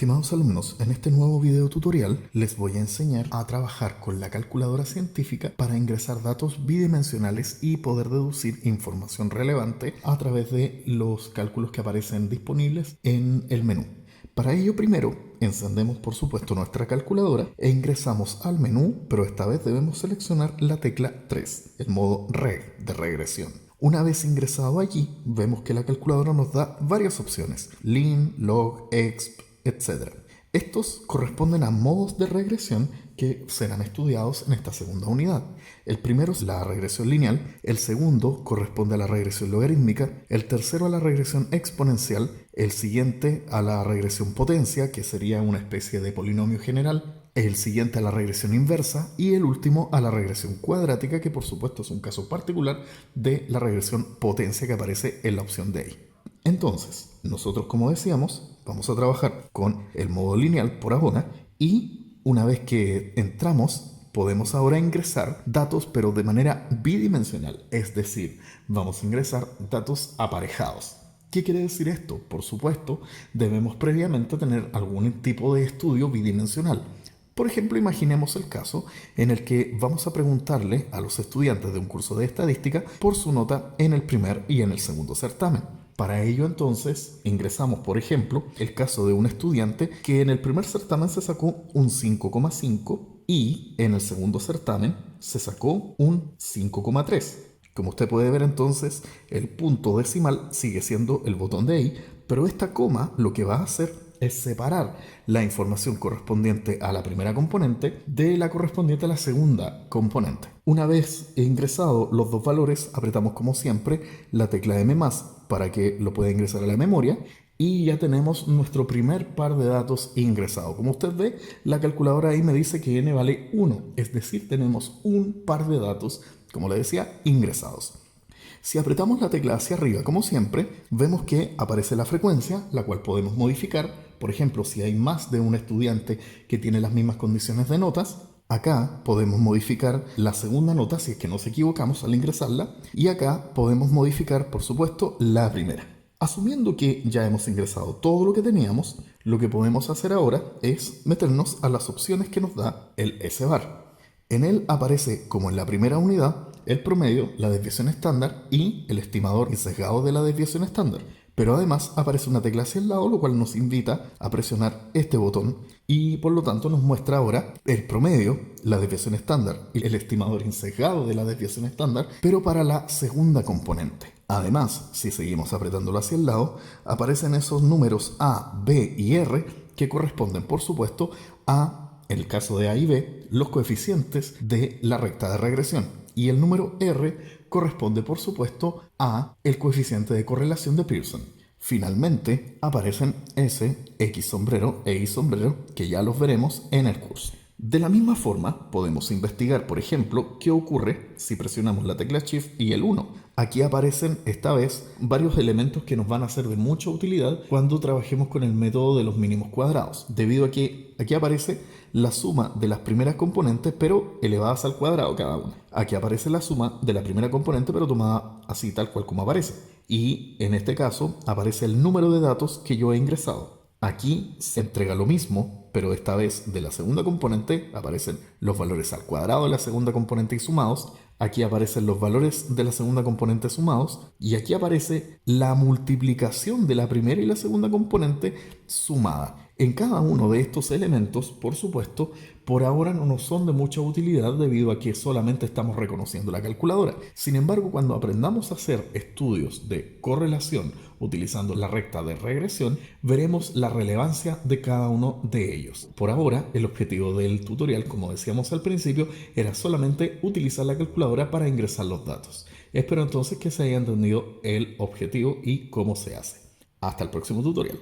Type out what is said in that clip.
Estimados alumnos, en este nuevo video tutorial les voy a enseñar a trabajar con la calculadora científica para ingresar datos bidimensionales y poder deducir información relevante a través de los cálculos que aparecen disponibles en el menú. Para ello, primero encendemos por supuesto nuestra calculadora e ingresamos al menú, pero esta vez debemos seleccionar la tecla 3, el modo reg de regresión. Una vez ingresado allí, vemos que la calculadora nos da varias opciones: lin, log, exp, etc. Estos corresponden a modos de regresión que serán estudiados en esta segunda unidad. El primero es la regresión lineal, el segundo corresponde a la regresión logarítmica, el tercero a la regresión exponencial, el siguiente a la regresión potencia, que sería una especie de polinomio general, el siguiente a la regresión inversa y el último a la regresión cuadrática, que por supuesto es un caso particular de la regresión potencia que aparece en la opción de ahí. Entonces, nosotros, como decíamos, vamos a trabajar con el modo lineal por ahora y una vez que entramos, podemos ahora ingresar datos, pero de manera bidimensional, es decir, vamos a ingresar datos aparejados. ¿Qué quiere decir esto? Por supuesto, debemos previamente tener algún tipo de estudio bidimensional. Por ejemplo, imaginemos el caso en el que vamos a preguntarle a los estudiantes de un curso de estadística por su nota en el primer y en el segundo certamen. Para ello, entonces, ingresamos, por ejemplo, el caso de un estudiante que en el primer certamen se sacó un 5,5 y en el segundo certamen se sacó un 5,3. Como usted puede ver, entonces, el punto decimal sigue siendo el botón de ahí, pero esta coma lo que va a hacer es separar la información correspondiente a la primera componente de la correspondiente a la segunda componente. Una vez ingresado los dos valores, apretamos como siempre la tecla M+, para que lo pueda ingresar a la memoria, y ya tenemos nuestro primer par de datos ingresado. Como usted ve, la calculadora ahí me dice que n vale 1, es decir, tenemos un par de datos, como le decía, ingresados. Si apretamos la tecla hacia arriba, como siempre, vemos que aparece la frecuencia, la cual podemos modificar. Por ejemplo, si hay más de un estudiante que tiene las mismas condiciones de notas, acá podemos modificar la segunda nota si es que nos equivocamos al ingresarla, y acá podemos modificar, por supuesto, la primera. Asumiendo que ya hemos ingresado todo lo que teníamos, lo que podemos hacer ahora es meternos a las opciones que nos da el S-bar. En él aparece, como en la primera unidad, el promedio, la desviación estándar y el estimador y sesgado de la desviación estándar. Pero además aparece una tecla hacia el lado, lo cual nos invita a presionar este botón y por lo tanto nos muestra ahora el promedio, la desviación estándar y el estimador y sesgado de la desviación estándar, pero para la segunda componente. Además, si seguimos apretándolo hacia el lado, aparecen esos números A, B y R que corresponden, por supuesto, a, en el caso de A y B, los coeficientes de la recta de regresión. Y el número R corresponde, por supuesto, a el coeficiente de correlación de Pearson. Finalmente, aparecen S, X sombrero e Y sombrero, que ya los veremos en el curso. De la misma forma, podemos investigar, por ejemplo, qué ocurre si presionamos la tecla Shift y el 1. Aquí aparecen, esta vez, varios elementos que nos van a ser de mucha utilidad cuando trabajemos con el método de los mínimos cuadrados, debido a que aquí aparece la suma de las primeras componentes, pero elevadas al cuadrado cada una. Aquí aparece la suma de la primera componente, pero tomada así tal cual como aparece. Y en este caso aparece el número de datos que yo he ingresado. Aquí se entrega lo mismo, pero esta vez de la segunda componente aparecen los valores al cuadrado de la segunda componente y sumados. Aquí aparecen los valores de la segunda componente sumados y aquí aparece la multiplicación de la primera y la segunda componente sumada. En cada uno de estos elementos, por supuesto, por ahora no nos son de mucha utilidad debido a que solamente estamos reconociendo la calculadora. Sin embargo, cuando aprendamos a hacer estudios de correlación utilizando la recta de regresión, veremos la relevancia de cada uno de ellos. Por ahora, el objetivo del tutorial, como decíamos al principio, era solamente utilizar la calculadora para ingresar los datos. Espero entonces que se haya entendido el objetivo y cómo se hace. Hasta el próximo tutorial.